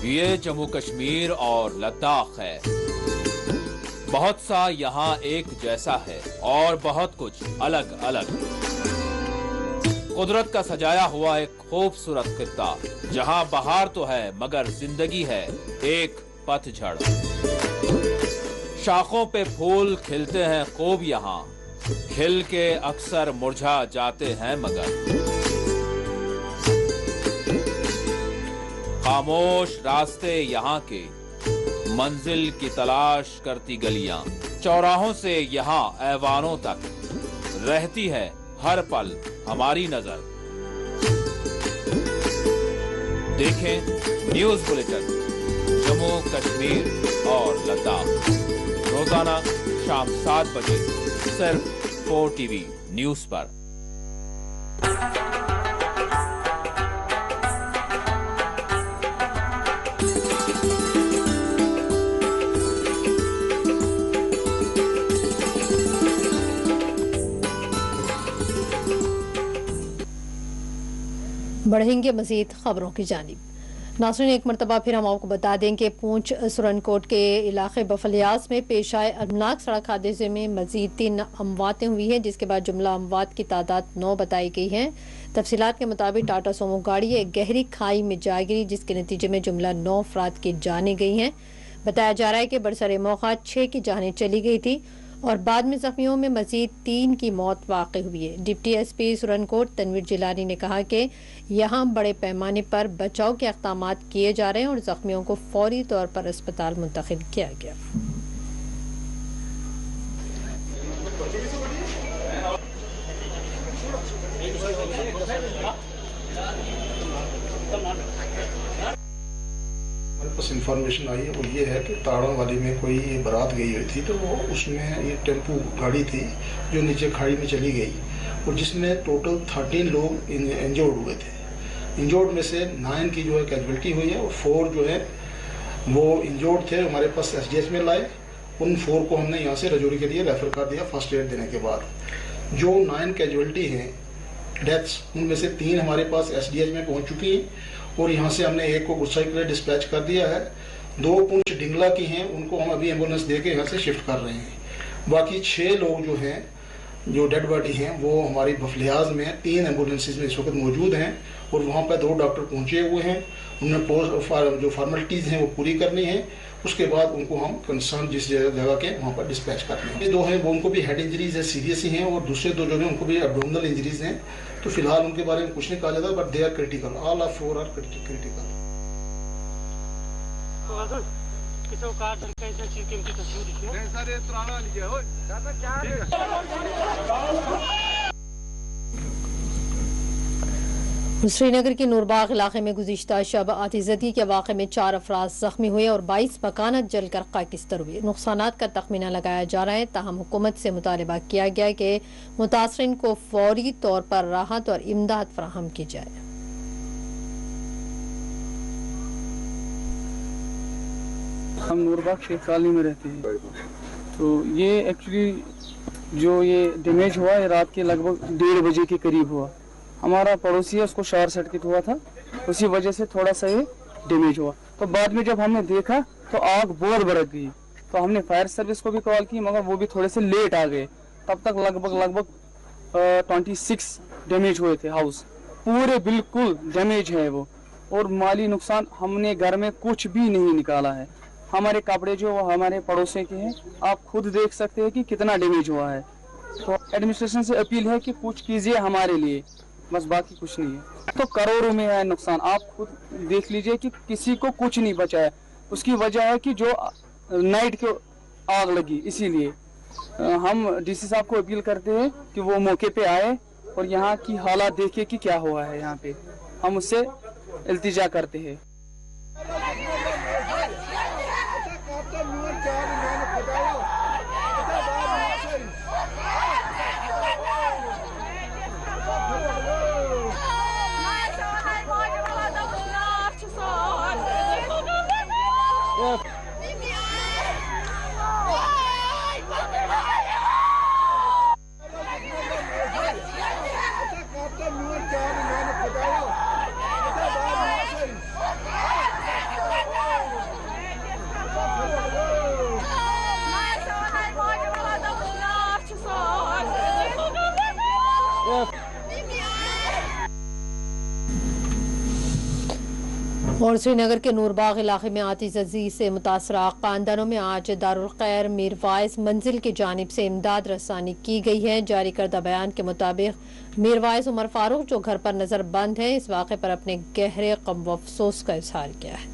ये जम्मू कश्मीर और लद्दाख है। बहुत सा यहाँ एक जैसा है और बहुत कुछ अलग अलग। कुदरत का सजाया हुआ एक खूबसूरत खित्ता, जहाँ बहार तो है मगर जिंदगी है एक पतझड़। शाखों पे फूल खिलते हैं खूब यहाँ, खिल के अक्सर मुरझा जाते हैं मगर। खामोश रास्ते यहाँ के, मंजिल की तलाश करती गलियां, चौराहों से यहाँ ऐवानों तक रहती है हर पल हमारी नजर। देखें न्यूज बुलेटिन जम्मू कश्मीर और लद्दाख रोजाना शाम 7 बजे सिर्फ 4 टीवी न्यूज पर। बढ़ेंगे मजीद खबरों की जानिब। नाज़रीन, एक मरतबा फिर हम आपको बता दें कि पूंछ सुरनकोट के इलाके बफलियास में पेश आए अदनाक सड़क हादसे में मजीद 3 अमवातें हुई हैं, जिसके बाद जुमला अमवात की तादाद 9 बताई गई है। तफसीलात के मुताबिक टाटा सोमो गाड़ी एक गहरी खाई में जा गिरी, जिसके नतीजे में जुमला 9 अफराद की जानें गई हैं। बताया जा रहा है कि बरसरे मौका 6 की जानें चली गई थी और बाद में जख्मियों में मजीद 3 की मौत वाक़ हुई है। डिप्टी एसपी सुरनकोट तनवीर जिलानी ने कहा कि यहाँ बड़े पैमाने पर बचाव के इक़दाम किए जा रहे हैं और जख्मियों को फौरी तौर पर अस्पताल मुंतकिल किया गया। पास इंफॉर्मेशन आई है वो ये है कि ताड़ों वाली में कोई बारात गई हुई थी, तो वो उसमें ये टेम्पू गाड़ी थी जो नीचे खाड़ी में चली गई और जिसमें टोटल 13 लोग इंजर्ड हुए थे। इंजर्ड में से 9 की जो है कैजुअलिटी हुई है और 4 जो है वो इंजर्ड थे, हमारे पास SGH में लाए। उन 4 को हमने यहाँ से रजौरी के लिए रेफर कर दिया फर्स्ट एड देने के बाद। जो 9 कैजुअलिटी हैं डेथ्स, उनमें से 3 हमारे पास SDH में पहुँच चुकी हैं और यहाँ से हमने 1 को गुस्साई के लिए डिस्पैच कर दिया है। 2 पुंछ डिंगला की हैं, उनको हम अभी एम्बुलेंस दे के यहाँ से शिफ्ट कर रहे हैं। बाकी 6 लोग जो हैं जो डेड बॉडी हैं वो हमारी बफलियाज में 3 एम्बुलेंसेज में इस वक्त मौजूद हैं और वहाँ पर 2 डॉक्टर पहुँचे हुए हैं। उन्होंने जो फॉर्मेलिटीज़ हैं वो पूरी करनी है, उसके बाद उनको हम कंसर्न जिस जगह के वहाँ पर डिस्पैच करते हैं। ये 2 हैं वो उनको भी हेड इंजरीज है, सीरियस ही हैं, और दूसरे 2 जो हैं उनको भी एब्डोमिनल इंजरीज हैं। तो फिलहाल उनके बारे में कुछ नहीं कहा जाता, but they are critical, all of 4 are critical. Srinagar के नूरबाग इलाके में गुज़िश्ता शब आतिज़दी के वाक़े में 4 अफराद जख्मी हुए और 22 मकानात जलकर खाकिस्तर हुए। नुकसानात का तखमीना लगाया जा रहा है, ताहम हुकूमत से मुतालबा किया गया कि मुतासरीन को फौरी तौर पर राहत और इमदाद फराहम की जाए। हम नूरबाग शेख कॉलोनी में रहते हैं, तो ये एक्चुअली जो ये डैमेज हुआ है रात के लगभग 1:30 बजे के करीब हुआ। हमारा पड़ोसी है, उसको शॉर्ट सर्किट हुआ था, उसी वजह से थोड़ा सा ये डैमेज हुआ। तो बाद में जब हमने देखा तो आग बहुत भड़क गई, तो हमने फायर सर्विस को भी कॉल की, मगर वो भी थोड़े से लेट आ गए। तब तक लगभग 26 डैमेज हुए थे, हाउस पूरे बिल्कुल डैमेज है वो। और माली नुकसान हमने घर में कुछ भी नहीं निकाला है। हमारे कपड़े जो वो हमारे पड़ोसी के हैं, आप खुद देख सकते हैं कि कितना डैमेज हुआ है। तो एडमिनिस्ट्रेशन से अपील है कि कुछ कीजिए हमारे लिए, बस बाकी कुछ नहीं है। तो करोड़ों में है नुकसान, आप खुद देख लीजिए कि किसी को कुछ नहीं बचा है। उसकी वजह है कि जो नाइट को आग लगी, इसीलिए हम डीसी साहब को अपील करते हैं कि वो मौके पे आए और यहाँ की हालात देखिए कि क्या हुआ है यहाँ पे। हम उससे इल्तिजा करते हैं। और श्रीनगर के नूरबाग इलाके में आतिज़दी से मुतासरा खानदानों में आज दारुल खैर मीरवाइज मंजिल की जानिब से इमदाद रसानी की गई है। जारी करदा बयान के मुताबिक मीरवाइज उमर फारूक जो घर पर नजर बंद है, इस वाक़े पर अपने गहरे गम व अफसोस का इजहार किया है।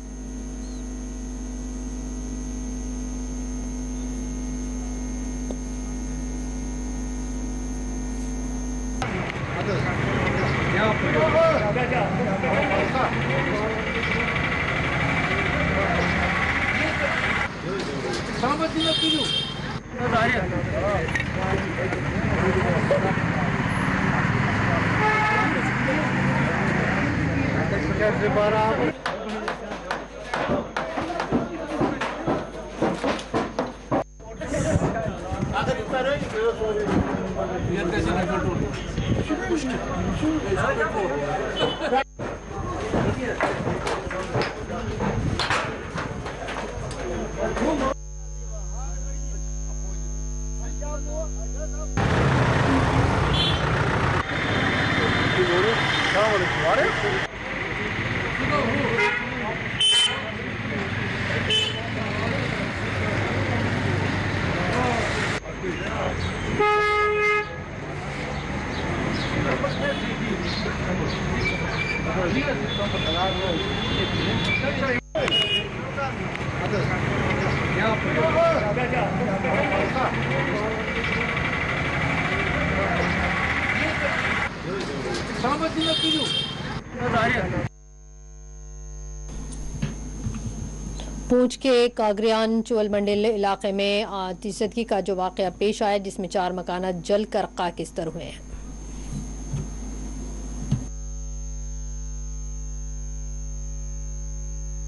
पूंछ के कागरियान चोल मंडल इलाके में आतिशबाजी का जो वाकया पेश आया जिसमें 4 मकानात जलकर खाकिस्तर हुए हैं।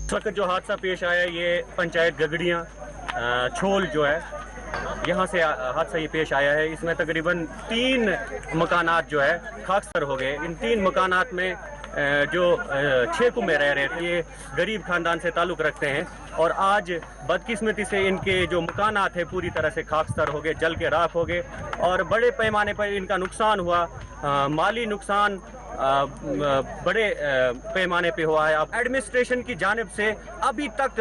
इस वक्त जो हादसा पेश आया ये पंचायत गगड़ियाँ छोल जो है यहाँ से हादसा ये पेश आया है। इसमें तकरीबन 3 मकानात जो है खाकसर हो गए। इन 3 मकानात में जो 6 कुंबे रह रहे थे, ये गरीब खानदान से ताल्लुक़ रखते हैं और आज बदकिस्मती से इनके जो मकानात है पूरी तरह से खाकसर हो गए, जल के राख हो गए और बड़े पैमाने पर इनका नुकसान हुआ। माली नुकसान बड़े पैमाने पे हुआ है। अब एडमिनिस्ट्रेशन की जानिब से अभी तक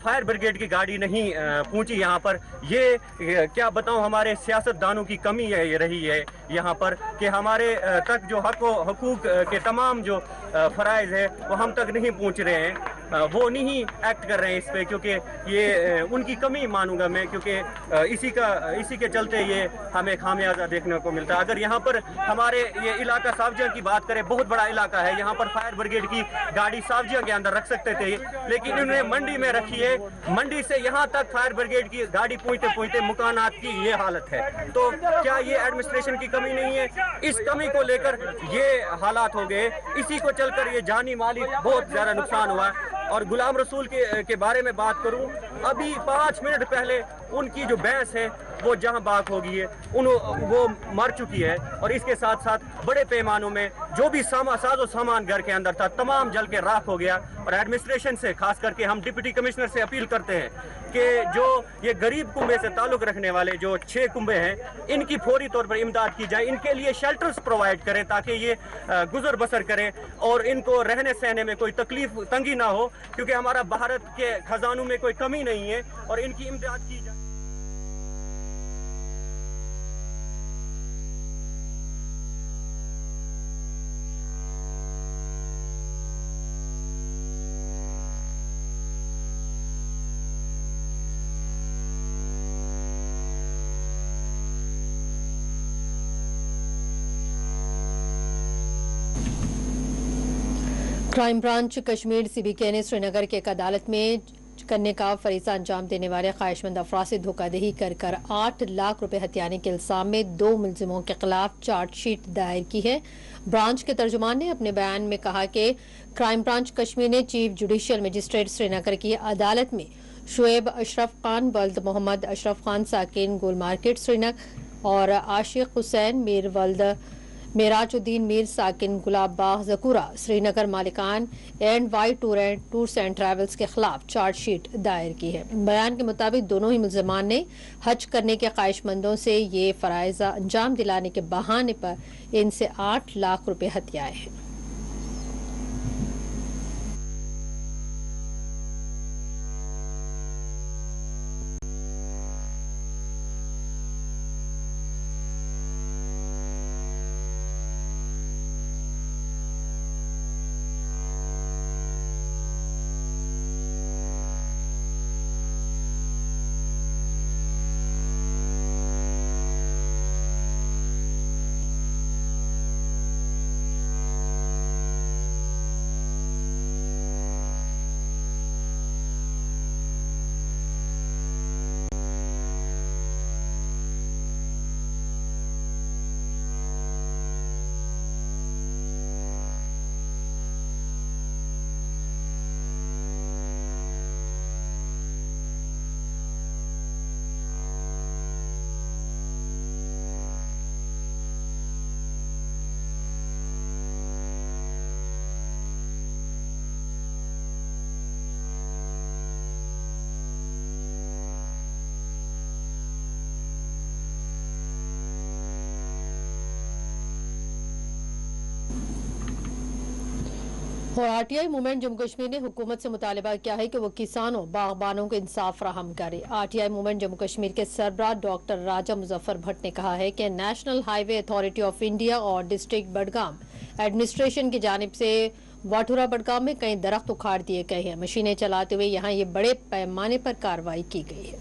फायर ब्रिगेड की गाड़ी नहीं पहुंची यहाँ पर। ये क्या बताऊं, हमारे सियासतदानों की कमी है ये रही है यहाँ पर कि हमारे तक जो हकूक के तमाम जो फ़राइज़ है वो हम तक नहीं पहुँच रहे हैं। वो नहीं एक्ट कर रहे हैं इस पे, क्योंकि ये उनकी कमी मानूंगा मैं, क्योंकि इसी के चलते ये हमें खामियाजा देखने को मिलता है। अगर यहाँ पर हमारे ये इलाका सावजिया की बात करें, बहुत बड़ा इलाका है, यहाँ पर फायर ब्रिगेड की गाड़ी सावजिया के अंदर रख सकते थे, लेकिन इन्होंने मंडी में रखी है। मंडी से यहाँ तक फायर ब्रिगेड की गाड़ी पहुँचते मकानात की ये हालत है। तो क्या ये एडमिनिस्ट्रेशन की कमी नहीं है? इस कमी को लेकर ये हालात हो गए। इसी को चलकर ये जानी माली बहुत ज्यादा नुकसान हुआ है। और गुलाम रसूल के बारे में बात करूं, अभी 5 मिनट पहले उनकी जो भैंस है वो जहां बाग हो गई है, वो मर चुकी है और इसके साथ साथ बड़े पैमानों में जो भी साजो सामान घर के अंदर था तमाम जल के राख हो गया। और एडमिनिस्ट्रेशन से खास करके हम डिप्टी कमिश्नर से अपील करते हैं कि जो ये गरीब कुंबे से ताल्लुक़ रखने वाले जो 6 कुंबे हैं, इनकी फौरी तौर पर इमदाद की जाए, इनके लिए शेल्टर्स प्रोवाइड करें ताकि ये गुजर बसर करें और इनको रहने सहने में कोई तकलीफ तंगी ना हो, क्योंकि हमारा भारत के खजानों में कोई कमी नहीं है और इनकी इमदाद की जाए। क्राइम ब्रांच कश्मीर CBK ने श्रीनगर की एक अदालत में करने का फरीजा अंजाम देने वाले ख्वाहिशमंद अफराद से धोखाधड़ी कर 8 लाख रुपए हथियाने के इल्जाम में 2 मुलजिमों के खिलाफ चार्जशीट दायर की है। ब्रांच के तर्जुमान ने अपने बयान में कहा कि क्राइम ब्रांच कश्मीर ने चीफ जुडिशियल मजिस्ट्रेट श्रीनगर की अदालत में शुएब अशरफ खान, वल्द मोहम्मद अशरफ खान, साकिन गोल मार्केट श्रीनगर और आशिक हुसैन मीर वल्द मेराजुद्दीन मीर, साकिन गुलाब बाग जकूरा श्रीनगर मालिकान NY टूर्स एंड ट्रैवल्स के खिलाफ चार्जशीट दायर की है। बयान के मुताबिक दोनों ही मुल्जिमान ने हज करने के ख्वाहिशमंदों से ये फराइजा अंजाम दिलाने के बहाने पर इनसे 8 लाख रुपए हथियाए हैं। और RTI मूवमेंट जम्मू कश्मीर ने हुकूमत से मुतालबा किया है कि वो किसानों बागबानों को इंसाफ फराहम करे। RTI मूवमेंट जम्मू कश्मीर के सरबराह डॉक्टर राजा मुजफ्फर भट्ट ने कहा है कि national highway authority of India और डिस्ट्रिक्ट बडगाम एडमिनिस्ट्रेशन की जानिब से वाठुरा बडगाम में कई दरख्त उखाड़ दिए गए हैं। मशीनें चलाते हुए यहाँ ये बड़े पैमाने पर कार्रवाई की गई है।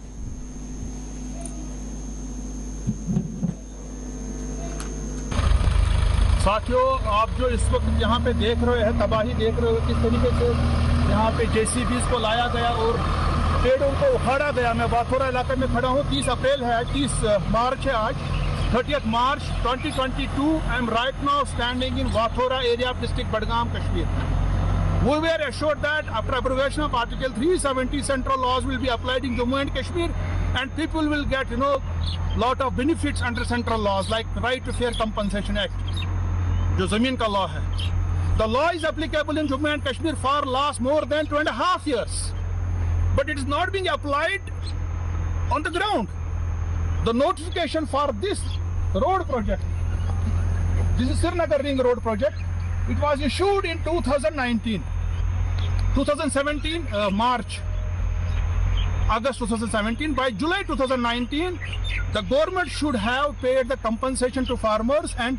साथियों, आप जो इस वक्त यहाँ पे देख रहे हैं, तबाही देख रहे हो किस तरीके से यहाँ पे JCBs को लाया गया और पेड़ों को उखाड़ा गया। मैं वाथोरा इलाके में खड़ा हूँ। 30 अप्रैल है, 30 मार्च है आज, 30th March 2022. I am right now standing in Wathora area of district Badgam, Kashmir. We were assured that after abrogation of Article 370, central laws will be applied in Jammu and Kashmir, and people will get, lot of benefits under central laws like Right to Fair Compensation Act, जो जमीन का law है. The law is applicable in Jammu and Kashmir for last more than 2.5 years, but it is not being applied on the ground. The notification for this road project, this is Srinagar Ring Road project, it was issued in 2017, August 2017. By July 2019, the government should have paid the compensation to farmers and,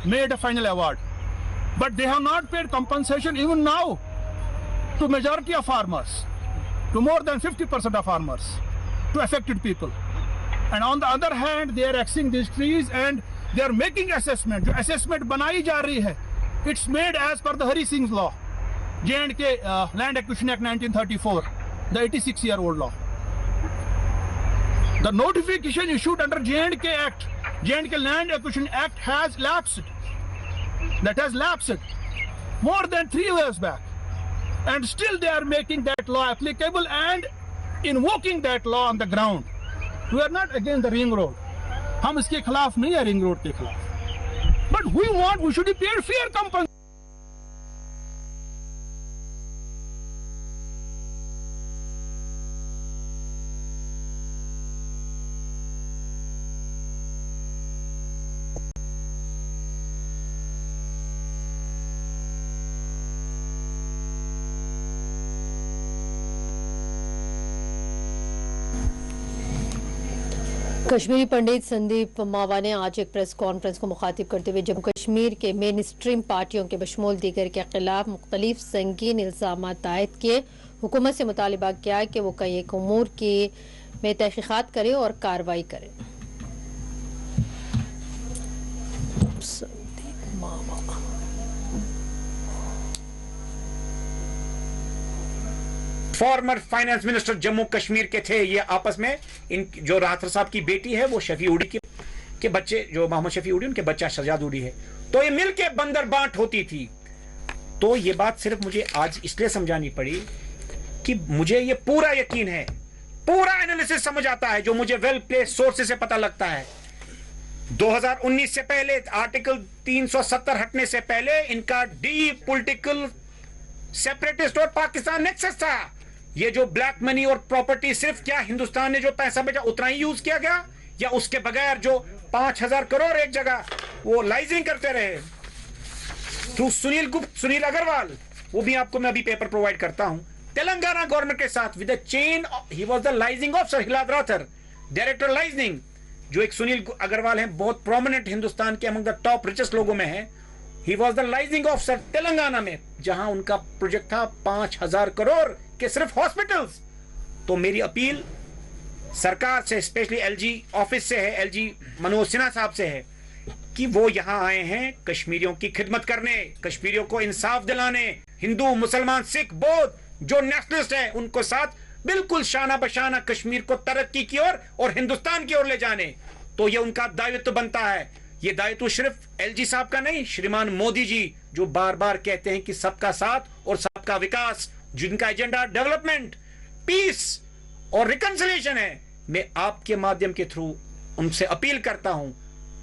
made a final award. But they have not paid compensation even now to majority of farmers, to more than 50% of farmers, to affected people. And on the other hand, they are axing these trees and they are making assessment. जो assessment बनाई जा रही है, it's made as per the Hari Singh's law, J&K Land Acquisition Act 1934, the 86-year-old law. The notification issued under J&K Act, J&K Land Acquisition Act has lapsed. That has lapsed more than 3 years back, and still they are making that law applicable and invoking that law on the ground. We are not against the ring road. हम इसके खिलाफ नहीं है, ring road के खिलाफ. But we should be paid fair compensation. Kashmiri पंडित संदीप मावा ने आज एक प्रेस कॉन्फ्रेंस को मुखातिब करते हुए जम्मू कश्मीर के मेन स्ट्रीम पार्टियों के बशमूल दीगर के खिलाफ मुख्तलिफ संगीन इल्जाम आयद किए। हुकूमत से मुतालिबा किया कि वो कई एक उमूर में तहकीकात करे और कार्रवाई करे। Former finance minister Jammu Kashmir के थे ये। आपस में इन जो राहतर साहब की बेटी है वो शफी उड़ी के बच्चे, जो मोहम्मद शफी उड़ी, उनके बच्चा शहजाद उड़ी है, तो ये मिलके बंदर बांट होती थी। तो ये बात सिर्फ मुझे आज इसलिए समझानी पड़ी कि मुझे ये पूरा यकीन है, पूरा एनालिसिस समझ आता है जो मुझे वेल प्लेस्ड सोर्सेस से पता लगता है। 2019 से पहले, आर्टिकल 370 हटने से पहले इनका डीप पॉलिटिकल सेपरेटिस्ट और पाकिस्तान नेक्सस था। ये जो ब्लैक मनी और प्रॉपर्टी, सिर्फ क्या हिंदुस्तान ने जो पैसा भेजा उतना ही यूज किया गया, या उसके बगैर जो 5,000 करोड़ एक जगह वो लाइजिंग करते रहे थ्रू सुनील गुप्त, सुनील अग्रवाल, वो भी आपको मैं अभी पेपर प्रोवाइड करता हूं, तेलंगाना गवर्नमेंट के साथ with the chain. He was the liaising officer, Hilal Rather, director liaising. जो एक सुनील अग्रवाल है, बहुत प्रोमिनेंट हिंदुस्तान के अमंग द टॉप रिचेस्ट लोगों में है। He was the liaising officer Telangana में, जहां उनका प्रोजेक्ट था 5,000 करोड़ के सिर्फ हॉस्पिटल्स। तो मेरी अपील सरकार से, स्पेशली एलजी ऑफिस से है, एलजी मनोज सिन्हा साहब से है कि वो यहां आए हैं कश्मीरियों की खिदमत करने, कश्मीरियों को इंसाफ दिलाने, हिंदू मुसलमान सिख बौद्ध जो नेशनलिस्ट हैं उनको साथ बिल्कुल शाना बशाना कश्मीर को तरक्की की ओर और हिंदुस्तान की ओर ले जाने। तो ये उनका दायित्व बनता है। ये दायित्व सिर्फ एलजी साहब का नहीं, श्रीमान मोदी जी जो बार बार कहते हैं कि सबका साथ और सबका विकास, जिनका एजेंडा डेवलपमेंट, पीस और रिकंसिलिएशन है, मैं आपके माध्यम के थ्रू उनसे अपील करता हूं।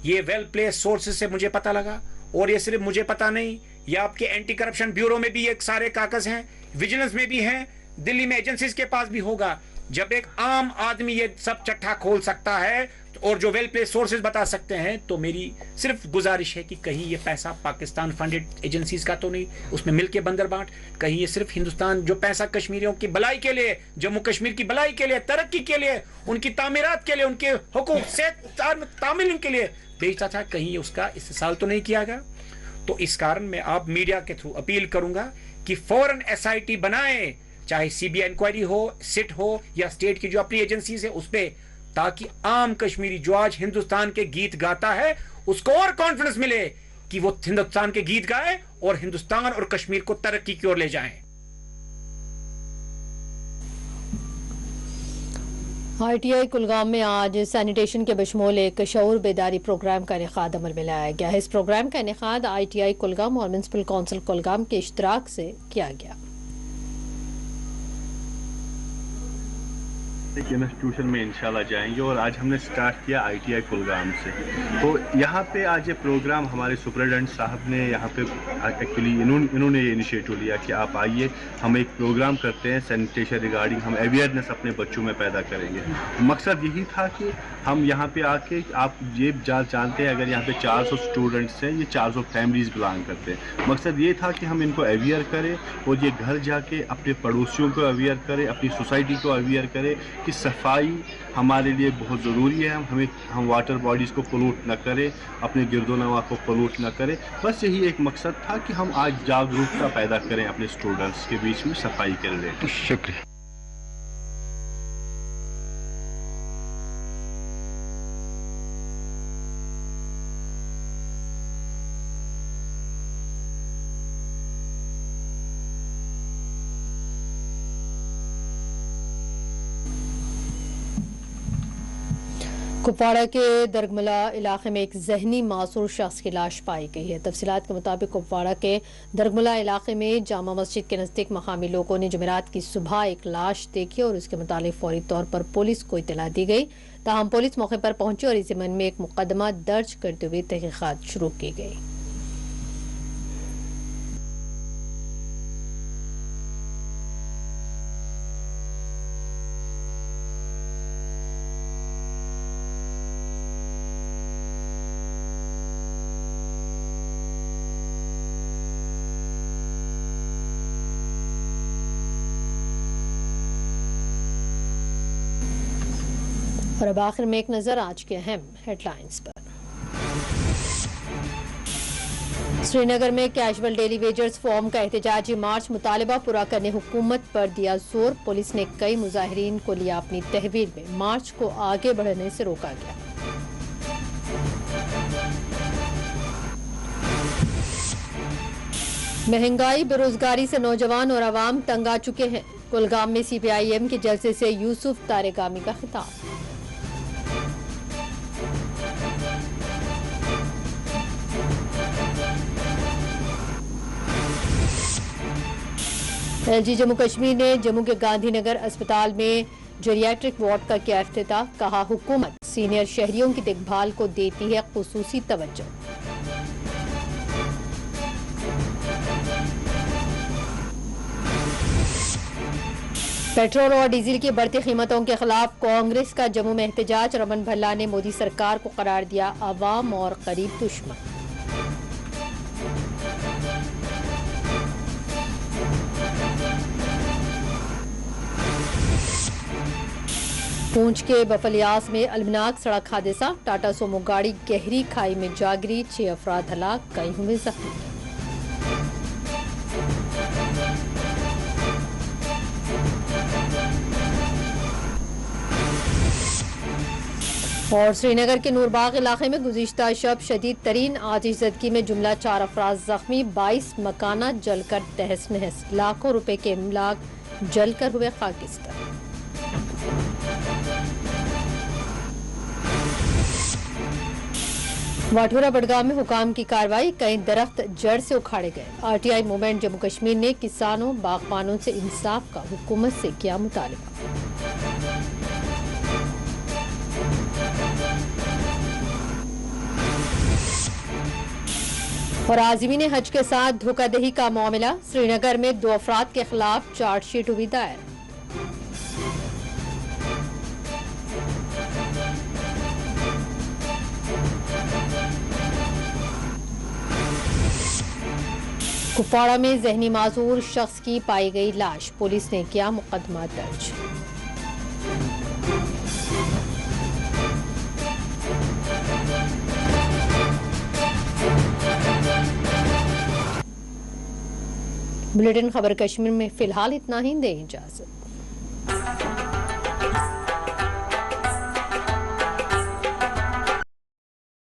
ये वेल प्लेस्ड सोर्सेज से मुझे पता लगा, और ये सिर्फ मुझे पता नहीं, ये आपके एंटी करप्शन ब्यूरो में भी एक सारे कागज हैं, विजिलेंस में भी हैं, दिल्ली में एजेंसीज के पास भी होगा। जब एक आम आदमी ये सब चट्टा खोल सकता है और जो वेल प्लेस्ड सोर्सेज बता सकते हैं, तो मेरी सिर्फ गुजारिश है कि कहीं ये पैसा पाकिस्तान फंडेड एजेंसीज का तो नहीं, उसमें मिलके बंदर बांट, कहीं ये सिर्फ हिंदुस्तान जो पैसा कश्मीरियों की भलाई के लिए, जम्मू कश्मीर की भलाई के लिए, तरक्की के लिए, उनकी तामीरात के लिए, उनके हुकूक से तामील के लिए भेजता था, कहीं उसका इस्तेमाल तो नहीं किया गया। तो इस कारण मैं आप मीडिया के थ्रू अपील करूंगा कि फौरन SIT बनाए, चाहे CBI इंक्वायरी हो, सिट हो, या स्टेट की जो अपनी एजेंसीज है उस पर, ताकि आम कश्मीरी जो आज हिंदुस्तान के गीत गाता है उसको और कॉन्फिडेंस मिले कि वो हिंदुस्तान के गीत गाए और हिंदुस्तान और कश्मीर को तरक्की की ओर ले जाएं। ITI कुलगाम में आज सैनिटेशन के बशमूल एक शऊर बेदारी प्रोग्राम का इनेकाद अमल में लाया गया है। इस प्रोग्राम का इनेकाद ITI कुलगाम और म्युनिसिपल कौंसिल कुलगाम के इश्तराक से किया गया। एक इंस्टीट्यूशन में इंशाल्लाह जाएंगे और आज हमने स्टार्ट किया ITI कुलगाम से। तो यहाँ पे आज ये प्रोग्राम हमारे सुपरिटेंडेंट साहब ने यहाँ पे एक्चुअली इन्होंने ये इनिशिएटिव लिया कि आप आइए, हम एक प्रोग्राम करते हैं सैनिटेशन रिगार्डिंग, हम अवेयरनेस अपने बच्चों में पैदा करेंगे। मकसद यही था कि हम यहाँ पे आके, आप ये जानते हैं अगर यहाँ पे 400 स्टूडेंट्स हैं, ये 400 फैमिलीज बिलोंग करते हैं। मकसद ये था कि हम इनको अवेयर करें और ये घर जाके अपने पड़ोसियों को अवेयर करें, अपनी सोसाइटी को अवेयर करें कि सफाई हमारे लिए बहुत ज़रूरी है। हम वाटर बॉडीज़ को पोलूट ना करें, अपने गिरदोनवा को पोलूट ना करें। बस यही एक मकसद था कि हम आज जागरूकता पैदा करें अपने स्टूडेंट्स के बीच में सफाई के रिलेटेड। शुक्रिया। कुपवाड़ा के दरगमला इलाके में एक जहनी मासूर शख्स की लाश पाई गई है। तफसीलात के मुताबिक कुपवाड़ा के दरगमला इलाके में जामा मस्जिद के नजदीक मकामी लोगों ने जुमेरात की सुबह एक लाश देखी और उसके मुतालिक फौरी तौर पर पुलिस को इतला दी गई। ताहम पुलिस मौके पर पहुंची और इस ज़िम्मन में एक मुकदमा दर्ज करते हुए तहकीकात शुरू की गई। और अब आखिर में एक नजर आज के अहम हेडलाइंस पर। श्रीनगर में कैजुअल डेली वेजर्स फॉर्म का एहतजाजी मार्च, मुतालबा पूरा करने हुकूमत पर दिया जोर। पुलिस ने कई मुजाहिरीन को लिया अपनी तहवील में, मार्च को आगे बढ़ने से रोका गया। महंगाई बेरोजगारी से नौजवान और आवाम तंग आ चुके हैं। कुलगाम में CPIM के जलसे से यूसुफ तारेगामी का खिताब। LG जम्मू कश्मीर ने जम्मू के गांधीनगर अस्पताल में जेरियाट्रिक वार्ड का किया इफ्तिताह। कहा, हुकूमत सीनियर शहरियों की देखभाल को देती है खुसूसी तवज्जो। पेट्रोल और डीजल की बढ़ती कीमतों के खिलाफ कांग्रेस का जम्मू में एहतजाज। रमन भल्ला ने मोदी सरकार को करार दिया अवाम और करीब दुश्मन। पूंछ के बफलियास में अलमनाक सड़क हादसा, टाटा सोमो गाड़ी गहरी खाई में जा गिरी, 6 अफराद हलाक, कई हुए जख्मी। और श्रीनगर के नूरबाग इलाके में गुज़िश्ता शब शदीद तरीन आतिशज़दगी में जुमला 4 अफराद जख्मी, 22 मकानात जलकर तहस नहस, लाखों रुपए के इमलाक जलकर हुए खाकिस्तान। वाठोरा बडगाम में हुकाम की कार्रवाई, कई दरख्त जड़ से उखाड़े गए। RTI मूवमेंट जम्मू कश्मीर ने किसानों बागबानों से इंसाफ का हुकूमत से किया मुतालबा। और आज़मीन हज के साथ धोखाधड़ी का मामला, श्रीनगर में 2 अफराद के खिलाफ चार्जशीट हुई दायर। कुपवाड़ा में जहनी मासूर शख्स की पाई गई लाश, पुलिस ने किया मुकदमा दर्ज। बुलेटिन खबर कश्मीर में फिलहाल इतना ही, दें इजाजत।